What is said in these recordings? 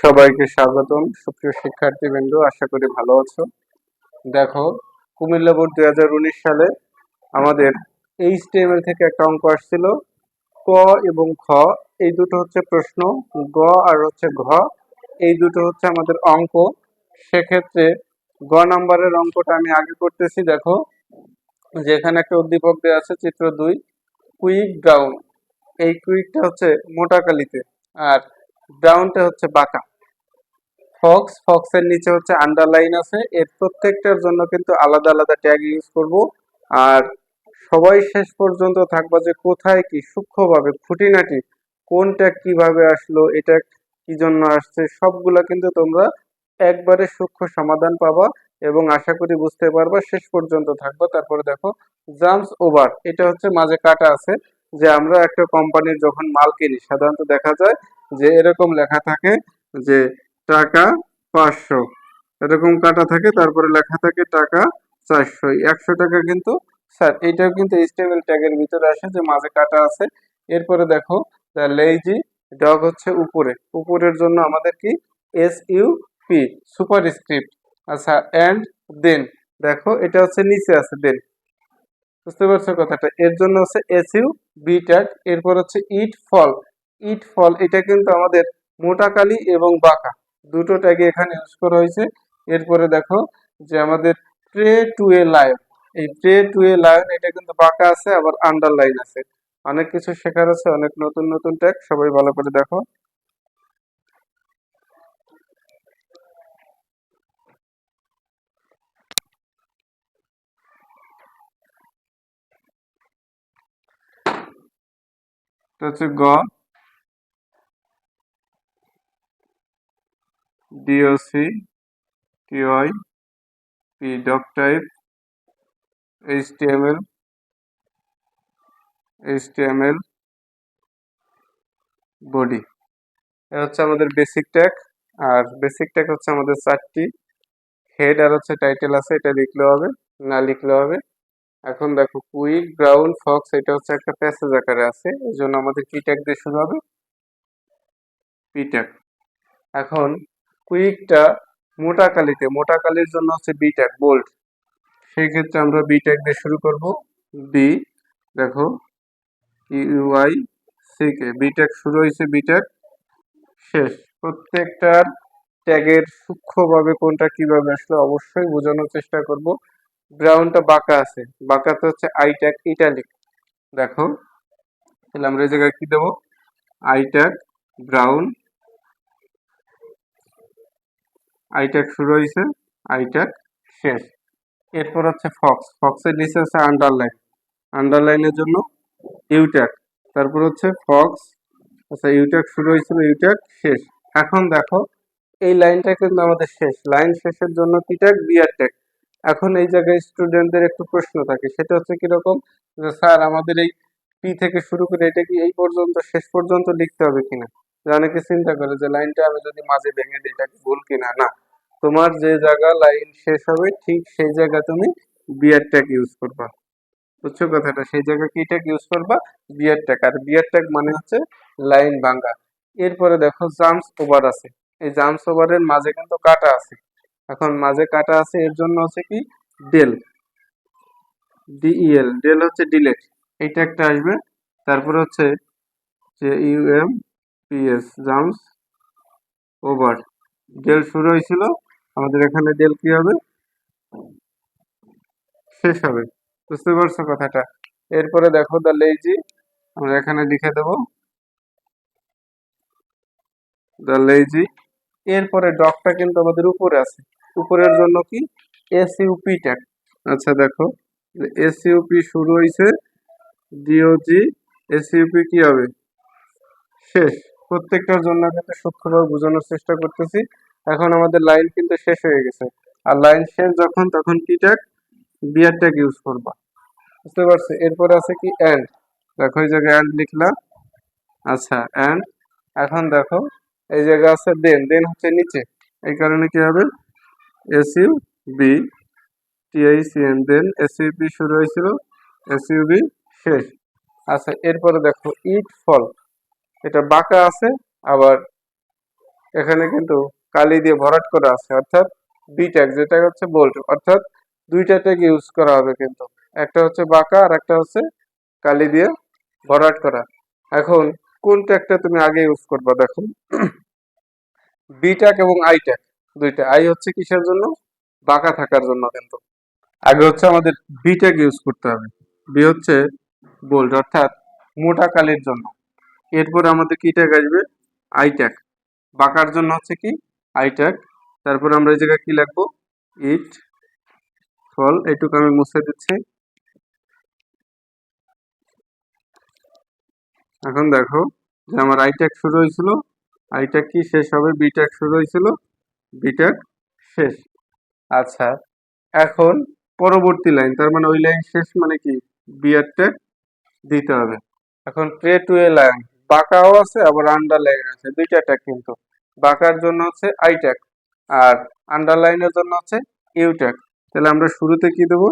সবাইকে স্বাগতম। সুপ্রিয় শিক্ষার্থীবৃন্দ, আশা করি ভালো আছো। দেখো, কুমিল্লা বোর্ড 2019 সালে আমাদের HTML থেকে একটা অঙ্ক আসছিল। ক এবং খ এই দুটো হচ্ছে প্রশ্ন, গ আর হচ্ছে ঘ এই দুটো হচ্ছে আমাদের অঙ্ক। সেক্ষেত্রে গ নাম্বারের অঙ্কটা আমি আগে করতেছি। দেখো, যেখানে একটা উদ্দীপক দেওয়া আছে চিত্র 2, কুইক ব্রাউন। এই কুইকটা হচ্ছে মোটা কালিতে আর ব্রাউনটা হচ্ছে বাঁকা। ফক্সের নিচে হচ্ছে আন্ডারলাইন আছে। এর প্রত্যেকটার জন্য কিন্তু আলাদা আলাদা ট্যাগ ইউজ করব। আর সবাই শেষ পর্যন্ত থাকবা যে কোথায় কি সূক্ষ্মভাবে খুঁটিনাটি কোন ট্যাগ কিভাবে আসলো, এটা কি জন্য আসছে, সবগুলা কিন্তু তোমরা একবারে সূক্ষ্ম সমাধান পাবা এবং আশা করি বুঝতে পারবা। শেষ পর্যন্ত থাকবা। তারপরে দেখো, জাম্পস ওভার, এটা হচ্ছে মাঝে কাটা আছে। যে আমরা একটা কোম্পানির যখন মাল কিনি সাধারণত দেখা যায় যে এরকম লেখা থাকে যে টাকা 500, এরকম কাটা থাকে, তারপরে লেখা থাকে টাকা 400। 100 টাকা কিন্তু স্যার এটাও কিন্তু এইচটিএমএল ট্যাগের ভিতরে আসে যে মাঝে কাটা আছে। এরপরে দেখো, দ্য লেজি ডগ হচ্ছে উপরে, উপরের জন্য আমাদের কি SUP সুপার স্ক্রিপ্ট। আচ্ছা, এন্ড দেন দেখো এটা হচ্ছে নিচে আছে দেন, বুঝতে পারছো কথাটা, এর জন্য হচ্ছে SUB ট্যাগ। এরপর হচ্ছে ইট ফল এটা কিন্তু আমাদের মোটা কালি এবং বাঁকা দুটো ট্যাগে এখানে ইউজ করা হয়েছে। এরপরে দেখো যে আমাদের প্রে টু এ লায়ন, এই প্রে টু এ লায়ন এটা কিন্তু বাঁকা আছে আবার আন্ডারলাইন আছে। অনেক কিছু শেখার আছে, অনেক নতুন নতুন ট্যাগ, সবাই ভালো করে দেখো। এটা হচ্ছে DOC TY doctype HTML বডি, এটা হচ্ছে আমাদের বেসিক ট্যাগ। আর বেসিক ট্যাগ হচ্ছে আমাদের 4টি, হেড আর হচ্ছে টাইটেল আছে, এটা লিখলে হবে না লিখলে হবে। এখন দেখো, কুইক ব্রাউন ফক্স এটা হচ্ছে একটা প্যাসেজ আকারে আছে, এই জন্য আমাদের কি ট্যাগ দিয়ে শুরু হবে, পি ট্যাগ। এখন কুইকটা মোটা কালির জন্য হচ্ছে বি ট্যাগ বোল্ড, সেই ক্ষেত্রে আমরা বি ট্যাগ দিয়ে শুরু করব। বি, দেখো UICK, বি ট্যাগ শুরু হয়েছে, বি ট্যাগ শেষ। প্রত্যেকটার ট্যাগের সূক্ষ্মভাবে কোনটা কিভাবে আসলে অবশ্যই বোঝানোর চেষ্টা করব। ব্রাউনটা বাঁকা আছে, বাঁকাতে হচ্ছে আই ট্যাগ ইটালিক। দেখো, তাহলে আমরা এই জায়গায় কি দেবো, I tag brown, I tag শুরু হয়েছে, আই ট্যাগ শেষ। এরপর হচ্ছে ফক্সের নিচে আছে আন্ডারলাইন, আন্ডারলাইনের জন্য ইউ ট্যাগ, তারপর হচ্ছে ফক্স। আচ্ছা, ইউ ট্যাগ শুরু হয়েছিল, ইউ ট্যাগ শেষ। এখন দেখো, এই লাইনটা কিন্তু আমাদের শেষ, লাইন শেষের জন্য কি ট্যাগ, বিআর ট্যাগ। এখন এই জায়গায় স্টুডেন্টদের একটু প্রশ্ন থাকে, সেটা হচ্ছে কিরকম, যে স্যার আমাদের এই পি থেকে শুরু করে এটা কি এই পর্যন্ত শেষ পর্যন্ত লিখতে হবে কিনা। যে অনেকে চিন্তা করে যে লাইনটা আমি যদি মাঝে ভেঙে দিই এটা কি ভুল কিনা। না, তোমার যে জায়গা লাইন শেষ হবে ঠিক সেই জায়গা তুমি বিআর ট্যাগ ইউজ করবা, বুঝছো কথাটা, সেই জায়গায় কি ট্যাগ ইউজ করবা, বিয়ার ট্যাগ। আর বিয়ার ট্যাগ মানে হচ্ছে লাইন ভাঙা। এরপরে দেখো, জাম্পস ওভার আছে, এই জাম্পস ওভারের মাঝে কিন্তু কাটা আছে। এখন মাঝে কাটা আছে এর জন্য হচ্ছে কি ডেল, ডেল হচ্ছে ডিলেট, এইটা একটা আসবে। তারপরে হচ্ছে যে UMPS জাম্পস ওভার, ডেল শুরু হয়েছিল, আমাদের এখানে ডেল কি হবে, শেষ হবে, বুঝতে পারছো কথাটা। এরপরে দেখো, দ্য লেজি, আমরা এখানে লিখে দেবো দ্য লেজি। এরপরে ডগটা কিন্তু আমাদের উপরে আছে, উপরের জন্য কি SUP ট্যাগ। আচ্ছা দেখো, SUP শুরু হয়েছে, DOG SUP কি হবে, শেষ। প্রত্যেকটার জন্য কিন্তু সূক্ষ্মভাবে বোঝানোর চেষ্টা করতেছি। এখন আমাদের লাইন কিন্তু শেষ হয়ে গেছে, আর লাইন শেষ যখন তখন কি ট্যাগ, বিয়ার ট্যাগ ইউজ করবা, বুঝতে পারছো। এরপরে আছে কি এন্ড, দেখো এই জায়গায় এন্ড লিখলাম। আচ্ছা, এন্ড। এখন দেখো, এই জায়গা আছে দেন হচ্ছে নিচে, এই কারণে কি হবে, SUBTICN, দেন SUP শুরু হয়েছিল, SUB শেষ। আচ্ছা, এরপরে দেখো ইট ফল, এটা বাঁকা আছে আবার এখানে কিন্তু কালি দিয়ে ভরাট করা আছে, অর্থাৎ বিট্যাগ, যেটা হচ্ছে বোল্ট, অর্থাৎ দুইটা ট্যাগ ইউজ করা হবে কিন্তু, একটা হচ্ছে বাঁকা আর একটা হচ্ছে কালি দিয়ে ভরাট করা। এখন কোন ট্যাগটা তুমি আগে ইউজ করবা দেখো, বি ট্যাগ এবং আই ট্যাগ দুইটা। আই হচ্ছে কিসের জন্য? বাঁকা থাকার জন্য। কিন্তু আগে হচ্ছে আমাদের বি ট্যাগ ইউজ করতে হবে। বি হচ্ছে বোল্ড, অর্থাৎ মোটা কালির জন্য। এরপরে আমাদের কি ট্যাগ আসবে? I tag. বাঁকার জন্য হচ্ছে কি? I tag. তারপরে আমরা এই জায়গায় কি লিখবো? ইট ফল। এইটুকু আমি মুছে দিচ্ছি। এখন দেখো যে আমার আই ট্যাগ শুরু হয়েছিল, আই ট্যাগ কি শেষ হবে? বি ট্যাগ শুরু হয়েছিল, বি ট্যাগ শেষ। আচ্ছা, এখন পরবর্তী লাইন, তার মানে ওই লাইন শেষ মানে কি? বি এর ট্যাগ দিতে হবে। এখন প্রে টু এ লাইন, বাঁকাও আছে আবার আন্ডারলাইন আছে, দুইটা ট্যাগ কিন্তু। বাঁকার জন্য হচ্ছে আই ট্যাগ আর আন্ডারলাইনের জন্য হচ্ছে ইউ ট্যাগ। তাহলে আমরা শুরুতে কি দেবো?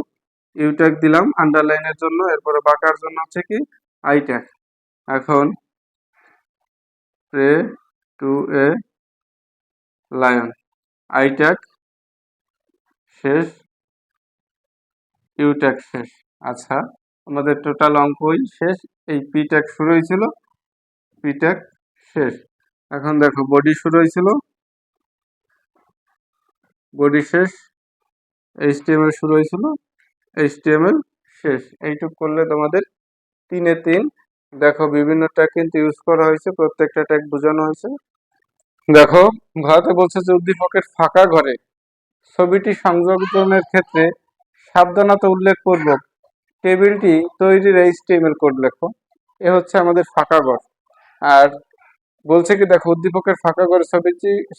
ইউ ট্যাগ দিলাম আন্ডারলাইনের জন্য, এরপরে বাঁকার জন্য হচ্ছে কি? I tag. এখন pray to a lion, I tag শেষ, ইউ ট্যাগ শেষ। আচ্ছা, আমাদের টোটাল অঙ্কই শেষ। এই পি ট্যাগ শুরু হয়েছিল, পি ট্যাগ শেষ। এখন দেখো বডি শুরু হয়েছিল, বডি শেষ, এইচটিএমএল শুরু হয়েছিল, এইচটিএমএল শেষ। এইটুক করলে তোমাদের 3-এ 3। দেখো বিভিন্ন ট্যাগ কিন্তু ইউজ করা হয়েছে, প্রত্যেকটা ট্যাগ বোঝানো হয়েছে। দেখো ঘতে বলছে যে উদ্দীপকের ফাঁকা ঘরে ছবিটি সংযোজনের ক্ষেত্রে সাবধানতা উল্লেখপূর্বক টেবিলটি তৈরির এইচটিএমএল কোড লেখো। এ হচ্ছে আমাদের ফাঁকা ঘর। আর বলছে কি দেখো, উদ্দীপকের ফাঁকা ঘরে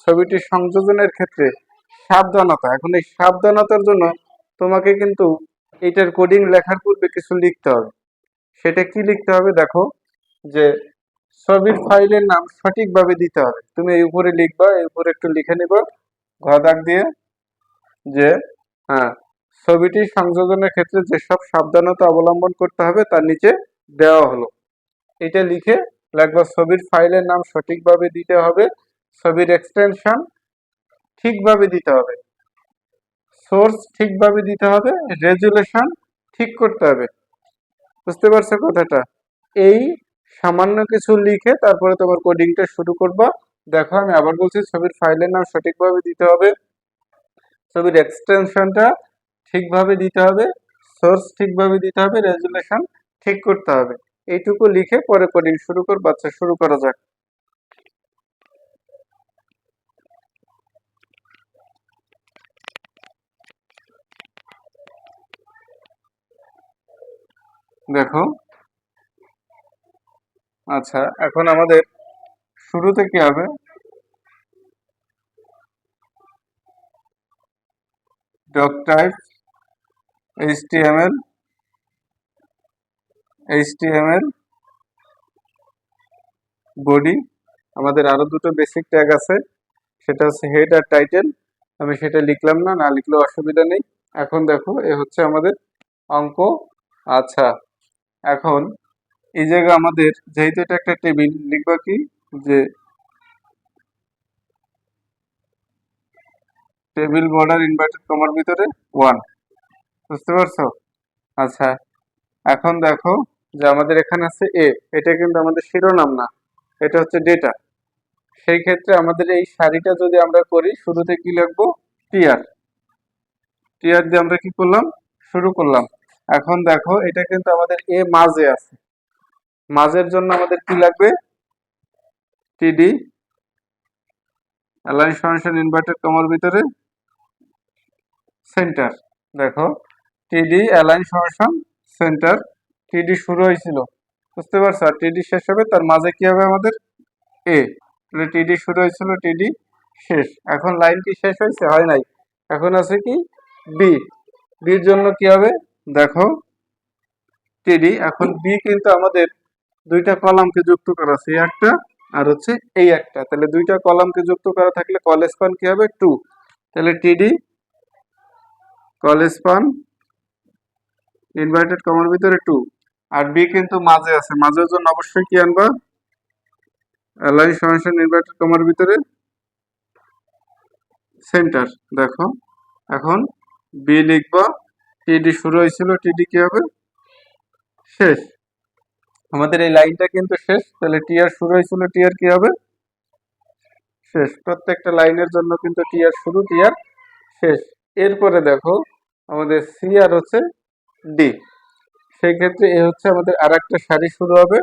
ছবিটি সংযোজনের ক্ষেত্রে সাবধানতা। এখন এই সাবধানতার জন্য তোমাকে কিন্তু এটার কোডিং লেখার পূর্বে কিছু লিখতে হবে। সেটা কি লিখতে হবে দেখো, যে ছবির ফাইলের নাম সঠিকভাবে দিতে হবে। তুমি এই উপরে লিখবা, এই উপরে একটু লিখে নিবা দাগ দিয়ে, যে হ্যাঁ, ছবিটি সংযোজনের ক্ষেত্রে যেসব সাবধানতা অবলম্বন করতে হবে তার নিচে দেওয়া হলো। এটা লিখে লাগবে। ছবির ফাইলের নাম সঠিকভাবে দিতে হবে, ছবির এক্সটেনশন ঠিকভাবে দিতে হবে, সোর্স ঠিকভাবে দিতে হবে, রেজুলেশন ঠিক করতে হবে। বুঝতে পারছো কথাটা? এই সামান্য কিছু লিখে তারপরে তোমার কোডিংটা শুরু করবা। দেখো আমি আবার বলছি, ছবির ফাইলের নাম সঠিকভাবে দিতে হবে, ছবির এক্সটেনশনটা ঠিকভাবে দিতে হবে, সোর্স ঠিকভাবে দিতে হবে, রেজুলেশন ঠিক করতে হবে। এইটুকু লিখে পরে কোডিং শুরু কর। বাচ্চা, শুরু করা যাক। দেখো আচ্ছা, এখন আমাদের শুরুতে কি হবে? Doctype HTML body. আমাদের আরো দুটো বেসিক ট্যাগ আছে, সেটা হচ্ছে হেড আর টাইটেল। আমি সেটা লিখলাম না, না লিখলেও অসুবিধা নেই। এখন দেখো এ হচ্ছে আমাদের অঙ্ক। আচ্ছা, এখন এই জায়গা আমাদের যেহেতু এটা একটা টেবিল, লিখবা কি? যে টেবিল বর্ডার ইনভার্টেড কমার ভিতরে 1। বুঝতে পারছো? আচ্ছা, এখন দেখো যে আমাদের এখানে আছে এ, এটা কিন্তু আমাদের শিরোনাম না, এটা হচ্ছে ডেটা। সেই ক্ষেত্রে আমাদের এই সারিটা যদি আমরা করি, শুরুতে কি লিখবো? টিআর। টিআর দিয়ে আমরা কি করলাম? শুরু করলাম। এখন দেখো এটা কিন্তু আমাদের এ মাঝে আছে, মাঝের জন্য আমাদের কি লাগবে? টিডি অ্যালাইন সমেশন ইনভার্টেড কমার ভিতরে সেন্টার। দেখো টিডি অ্যালাইন সমেশন সেন্টার, টিডি শুরু হয়েছিল, বুঝতে পারছো? আর টিডি শেষ হবে, তার মাঝে কি হবে? আমাদের এ। তাহলে টিডি শুরু হয়েছিল, টিডি শেষ। এখন লাইন কি শেষ হয়েছে? হয় নাই। এখন আছে কি? বি। বির জন্য কি হবে? দেখো টিডি। এখন বি কিন্তু আমাদের দুইটা কলামকে যুক্ত করা আছে, এই একটা আর হচ্ছে এই একটা। তাহলে দুইটা কলামকে যুক্ত করা থাকলে কল স্পান কি হবে? 2। তাহলে টিডি কল স্পান ইনভার্টেড কমার ভিতরে 2। আর বি কিন্তু মাঝে আছে, মাঝের জন্য অবশ্যই কি আনবা? অ্যালাইন সমেশন ইনভার্টেড কমার ভিতরে সেন্টার। দেখো এখন বি লিখবা, টিডি শুরু হয়েছিল, টিডি কি হবে শেষ। আমাদের এই লাইনটা কিন্তু শেষ, তাহলে টিআর শুরু হয়েছিল, টিআর কি হবে শেষ। প্রত্যেকটা লাইনের জন্য কিন্তু টিআর শুরু, টিআর শেষ। এরপরে দেখো আমাদের সি আর হচ্ছে ডি, সেই ক্ষেত্রে এ হচ্ছে আমাদের আর একটা সারি শুরু হবে।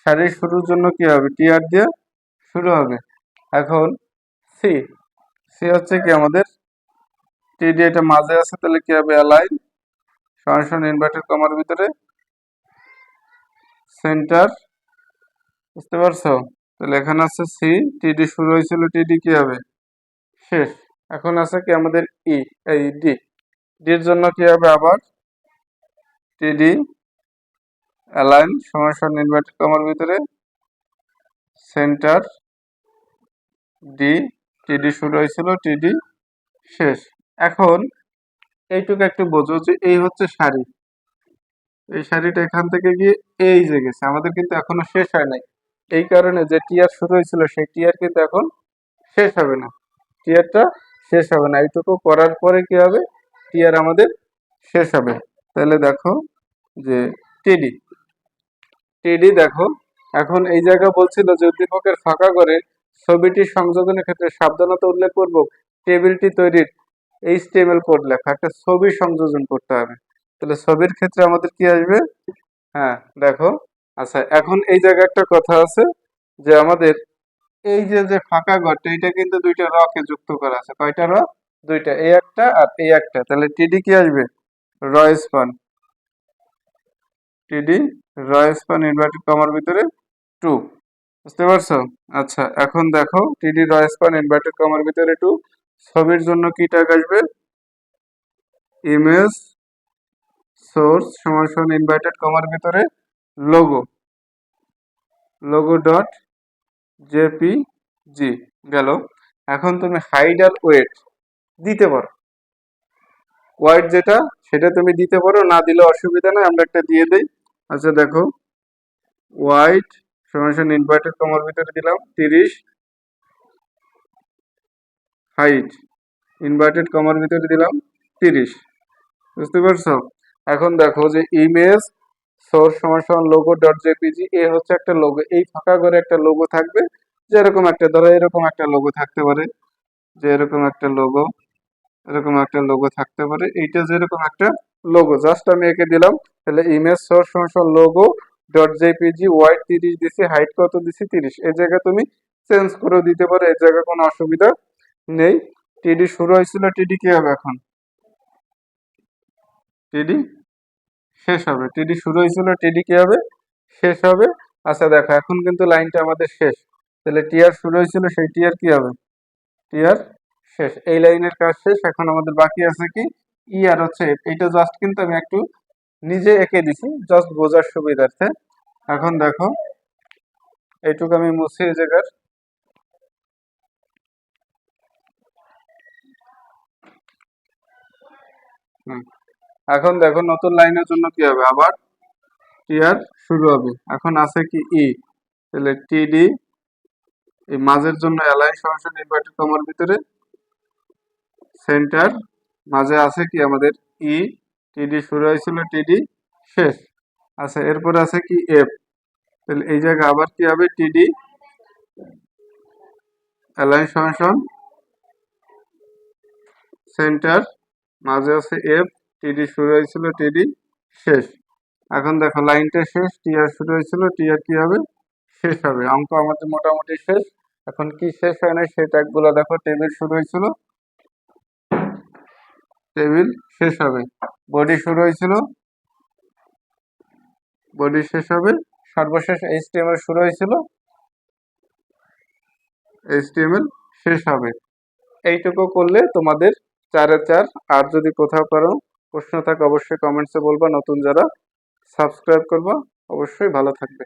সারির শুরুর জন্য কি হবে টিআর দিয়ে শুরু হবে। এখন সি, সি হচ্ছে কি আমাদের টিডি, এটা মাঝে আছে, তাহলে কি হবে অ্যালাইন সরাসরি ইনভার্টেড কমার ভিতরে সেন্টার, বুঝতে পারছো? তাহলে এখানে আছে সি, টিডি শুরু হয়েছিল, টিডি কি হবে শেষ। এখন আছে কি আমাদের ই, এই ডি, ডির জন্য কি হবে আবার টিডি অ্যালাইন সরাসরি ইনভার্টেড কমার ভিতরে সেন্টার ডি, টিডি শুরু হয়েছিল, টিডি শেষ। এখন এইটুকু একটু বোঝো যে এই হচ্ছে সারি, এই সারিটা এখান থেকে গিয়ে এই যে গেছে, আমাদের কিন্তু এখনো শেষ হয় নাই। এই কারণে যে টিআর শুরু হয়েছিল সেই টিআর কিন্তু এখন শেষ হবে না, টিআরটা শেষ হবে না। এইটুকু করার পরে কি হবে টিআর আমাদের শেষ হবে। তাহলে দেখো যে টিডি, টিডি দেখো এখন এই জায়গা বলছিল যে উদ্দীপকের ফাঁকা করে ছবিটি সংযোজনের ক্ষেত্রে সাবধানতা উল্লেখ করব, টেবিলটি তৈরির এইচটিএমএল কোড লেখা, একটা ছবি সংযোজন করতে হবে। তাহলে ছবির ক্ষেত্রে আমাদের কি আসবে, হ্যাঁ দেখো, আচ্ছা এখন এই জায়গায় একটা কথা আছে যে আমাদের এই যে যে ফাঁকা ঘরটা এটা কিন্তু দুইটা র কে যুক্ত করা আছে, কয়টা র, দুইটা, এই একটা আর এই একটা। তাহলে টিডি কি আসবে র স্পান, টিডি র স্পান ইনভার্টেড কমার ভিতরে 2, বুঝতে পারছো? আচ্ছা এখন দেখো টিডি র স্পান ইনভার্টেড কমার ভিতরে 2, ছবির জন্য কি ট্যাগ আসবে ইমেজ সোর্স সমান সমান ইনভার্টেড কমার ভিতরে লোগো, লোগো ডট জেপিজি গেল। এখন তুমি হাইড আর ওয়েট দিতে পারো, ওয়াইড যেটা সেটা তুমি দিতে পারো, না দিলে অসুবিধা নাই, আমরা একটা দিয়ে দেই। আচ্ছা দেখো ওয়াইড সমান সমান ইনভার্টেড কমার ভিতরে দিলাম 30, হাইট ইনভার্টেড কমার ভিতরে দিলাম 30, বুঝতে পারছো? এখন দেখো যে ইমেজ সোর্স সমান সমান লোগো ডট জেপিজি, এ হচ্ছে একটা লোগো, এই ফাঁকা ঘরে একটা লোগো থাকবে, যেরকম একটা ধরো এরকম একটা লোগো থাকতে পারে, যে এরকম একটা লোগো, এরকম একটা লোগো থাকতে পারে, এইটা যেরকম একটা লোগো জাস্ট আমি এঁকে দিলাম। তাহলে ইমেজ সোর্স সমান সমান লোগো ডট জেপিজি, ওয়াইড 30 দিছি, হাইট কত দিছি 30, এই জায়গায় তুমি চেঞ্জ করে দিতে পারো, এই জায়গায় কোনো অসুবিধা নেই। টিডি শুরু হয়েছিল, টিডি কি হবে এখন টিডি শেষ হবে, টিডি শুরু হয়েছিল, টিডি কি হবে শেষ হবে। আচ্ছা দেখো এখন কিন্তু লাইনটা আমাদের শেষ, তাহলে টিআর শুরু হয়েছিল সেই টিআর কি হবে টিআর শেষ, এই লাইনের কাজ শেষ। এখন আমাদের বাকি আছে কি ই আর হচ্ছে এফ, এইটা জাস্ট কিন্তু আমি একটু নিজে এঁকে দিছি জাস্ট বোঝার সুবিধার্থে। এখন দেখো এইটুকু আমি মুছে এই জায়গার, এখন দেখো নতুন লাইনের জন্য কি হবে আবার টিআর শুরু হবে। এখন আছে কি ই, তাহলে টিডি এই মাঝের জন্য অ্যালাইন সরাসরি ইনভার্টেড কমার ভিতরে সেন্টার, মাঝে আছে কি আমাদের ই, টিডি শুরু হয়েছিল, টিডি শেষ। আচ্ছা এরপরে আছে কি এফ, তাহলে এই জায়গায় আবার কি হবে টিডি অ্যালাইন সমান সেন্টার, মাঝে আছে এফ, টিডি শুরু হয়েছিল, টিডি শেষ। এখন দেখো লাইনটা শেষ, টিআর শুরু হয়েছিল, টিআর কি হবে শেষ হবে। অঙ্ক আমাদের মোটামুটি শেষ। এখন কি শেষ হয় না সেই ট্যাগগুলো দেখো, টেবিল শুরু হয়েছিল, টেবিল শেষ হবে, বডি শুরু হয়েছিল, বডি শেষ হবে, সর্বশেষ এইচটিএমএল শুরু হয়েছিল, এইচটিএমএল শেষ হবে। এইটুকু করলে তোমাদের 4-এ 4। আর যদি কোথাও কারো প্রশ্ন থাকে অবশ্যই কমেন্টসে বলবা, নতুন যারা সাবস্ক্রাইব করবা, অবশ্যই ভালো থাকবে।